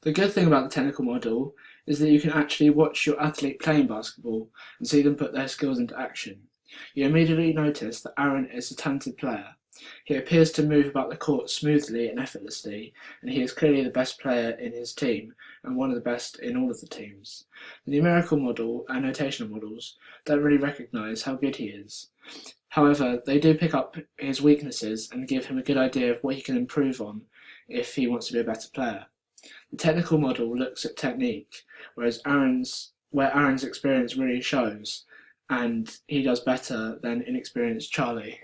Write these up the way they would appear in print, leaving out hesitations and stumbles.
The good thing about the technical model is that you can actually watch your athlete playing basketball and see them put their skills into action. You immediately notice that Aaron is a talented player. He appears to move about the court smoothly and effortlessly, and he is clearly the best player in his team and one of the best in all of the teams. The numerical model and notational models don't really recognise how good he is. However, they do pick up his weaknesses and give him a good idea of what he can improve on if he wants to be a better player. The technical model looks at technique, where Aaron's experience really shows, and he does better than inexperienced Charlie.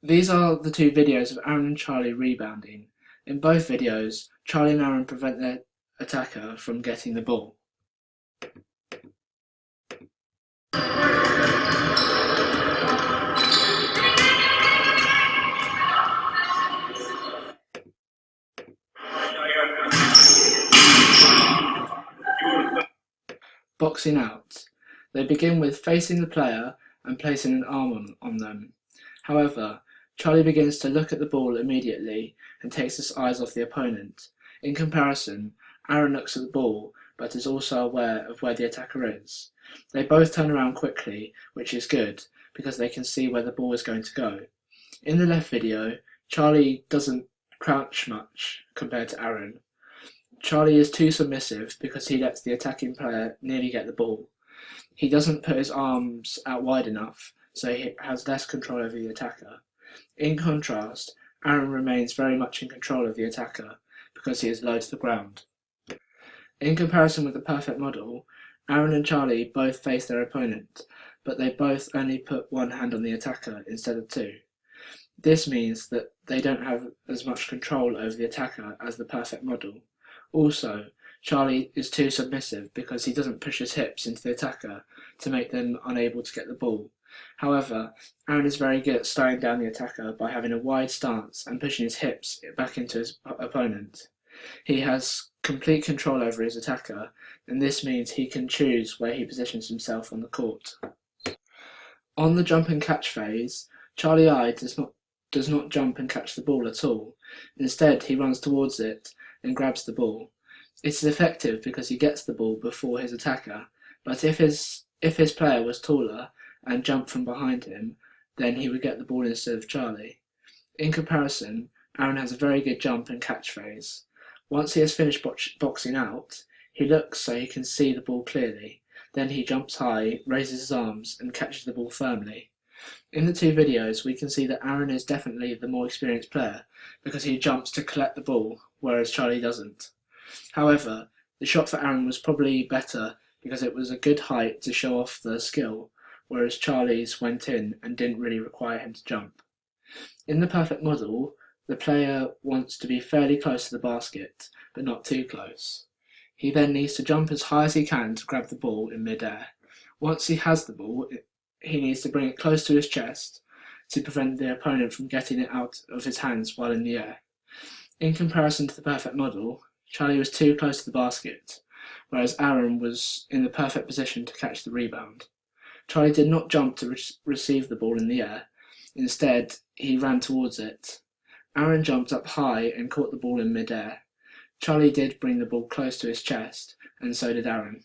These are the two videos of Aaron and Charlie rebounding. In both videos, Charlie and Aaron prevent their attacker from getting the ball. Boxing out. They begin with facing the player and placing an arm on them. However, Charlie begins to look at the ball immediately and takes his eyes off the opponent. In comparison, Aaron looks at the ball but is also aware of where the attacker is. They both turn around quickly, which is good because they can see where the ball is going to go. In the left video, Charlie doesn't crouch much compared to Aaron. Charlie is too submissive because he lets the attacking player nearly get the ball. He doesn't put his arms out wide enough, so he has less control over the attacker. In contrast, Aaron remains very much in control of the attacker because he is low to the ground. In comparison with the perfect model, Aaron and Charlie both face their opponent, but they both only put one hand on the attacker instead of two. This means that they don't have as much control over the attacker as the perfect model. Also, Charlie is too submissive because he doesn't push his hips into the attacker to make them unable to get the ball. However, Aaron is very good at slowing down the attacker by having a wide stance and pushing his hips back into his opponent. He has complete control over his attacker, and this means he can choose where he positions himself on the court. On the jump and catch phase, Charlie I does not jump and catch the ball at all. Instead, he runs towards it and grabs the ball. It is effective because he gets the ball before his attacker, but if his player was taller and jumped from behind him, then he would get the ball instead of Charlie. In comparison, Aaron has a very good jump and catch phase. Once he has finished boxing out, he looks so he can see the ball clearly. Then he jumps high, raises his arms, and catches the ball firmly. In the two videos, we can see that Aaron is definitely the more experienced player because he jumps to collect the ball, whereas Charlie doesn't. However, the shot for Aaron was probably better because it was a good height to show off the skill, whereas Charlie's went in and didn't really require him to jump. In the perfect model, the player wants to be fairly close to the basket, but not too close. He then needs to jump as high as he can to grab the ball in mid-air. Once he has the ball, he needs to bring it close to his chest to prevent the opponent from getting it out of his hands while in the air. In comparison to the perfect model, Charlie was too close to the basket, whereas Aaron was in the perfect position to catch the rebound. Charlie did not jump to receive the ball in the air. Instead, he ran towards it. Aaron jumped up high and caught the ball in mid-air. Charlie did bring the ball close to his chest, and so did Aaron.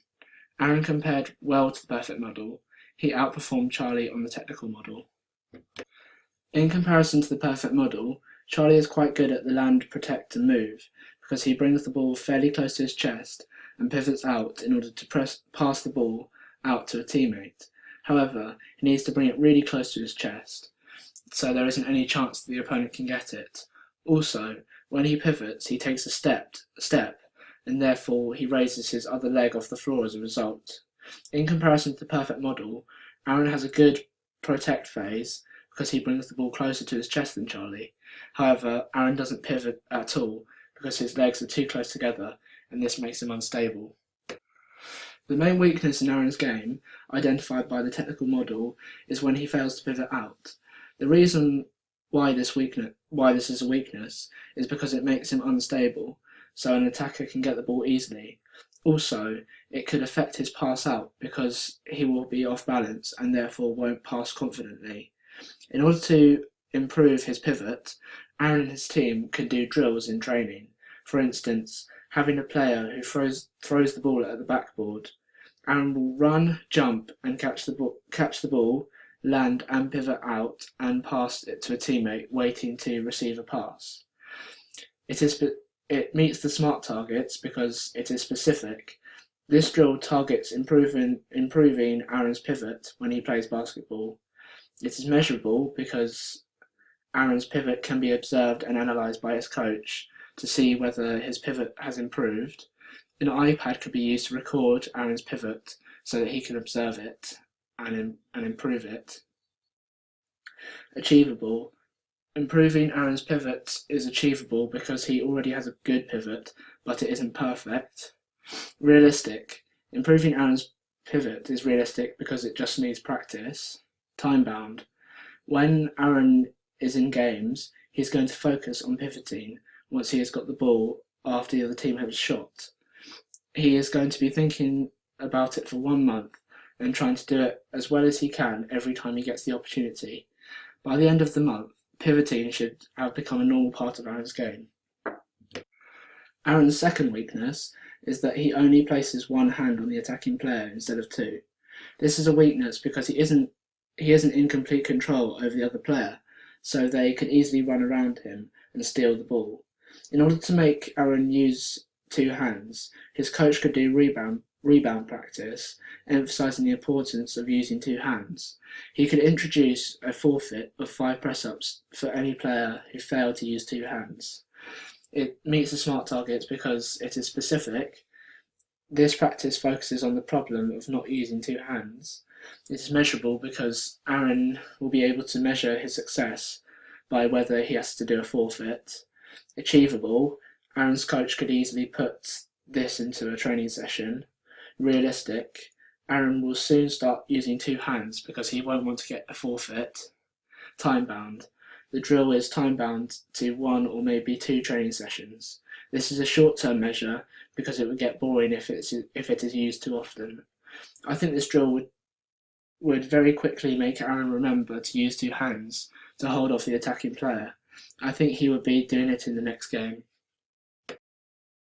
Aaron compared well to the perfect model. He outperformed Charlie on the technical model. In comparison to the perfect model, Charlie is quite good at the land, protect and move because he brings the ball fairly close to his chest and pivots out in order to pass the ball out to a teammate. However, he needs to bring it really close to his chest, so there isn't any chance that the opponent can get it. Also, when he pivots, he takes a step, and therefore he raises his other leg off the floor as a result. In comparison to the perfect model, Aaron has a good protect phase because he brings the ball closer to his chest than Charlie. However, Aaron doesn't pivot at all because his legs are too close together, and this makes him unstable. The main weakness in Aaron's game, identified by the technical model, is when he fails to pivot out. The reason why this is a weakness is because it makes him unstable, so an attacker can get the ball easily. Also, it could affect his pass out because he will be off balance and therefore won't pass confidently. In order to improve his pivot, Aaron and his team can do drills in training. For instance, having a player who throws the ball at the backboard. Aaron will run, jump, and catch the ball, land and pivot out, and pass it to a teammate waiting to receive a pass. It meets the SMART targets because it is specific. This drill targets improving Aaron's pivot when he plays basketball. It is measurable because Aaron's pivot can be observed and analysed by his coach to see whether his pivot has improved. An iPad could be used to record Aaron's pivot so that he can observe it and improve it. Achievable. Improving Aaron's pivot is achievable because he already has a good pivot, but it isn't perfect. Realistic. Improving Aaron's pivot is realistic because it just needs practice. Time-bound. When Aaron is in games, he's going to focus on pivoting once he has got the ball after the other team has shot. He is going to be thinking about it for 1 month and trying to do it as well as he can every time he gets the opportunity. By the end of the month, pivoting should have become a normal part of Aaron's game. Aaron's second weakness is that he only places one hand on the attacking player instead of two. This is a weakness because he isn't in complete control over the other player, so they could easily run around him and steal the ball. In order to make Aaron use two hands, his coach could do rebound practice, emphasising the importance of using two hands. He could introduce a forfeit of 5 press-ups for any player who failed to use two hands. It meets the SMART targets because it is specific. This practice focuses on the problem of not using two hands. It is measurable because Aaron will be able to measure his success by whether he has to do a forfeit. Achievable. Aaron's coach could easily put this into a training session. Realistic. Aaron will soon start using two hands because he won't want to get a forfeit. Time-bound. The drill is time-bound to 1 or maybe 2 training sessions. This is a short-term measure because it would get boring if it is used too often. I think this drill would very quickly make Aaron remember to use two hands to hold off the attacking player. I think he would be doing it in the next game.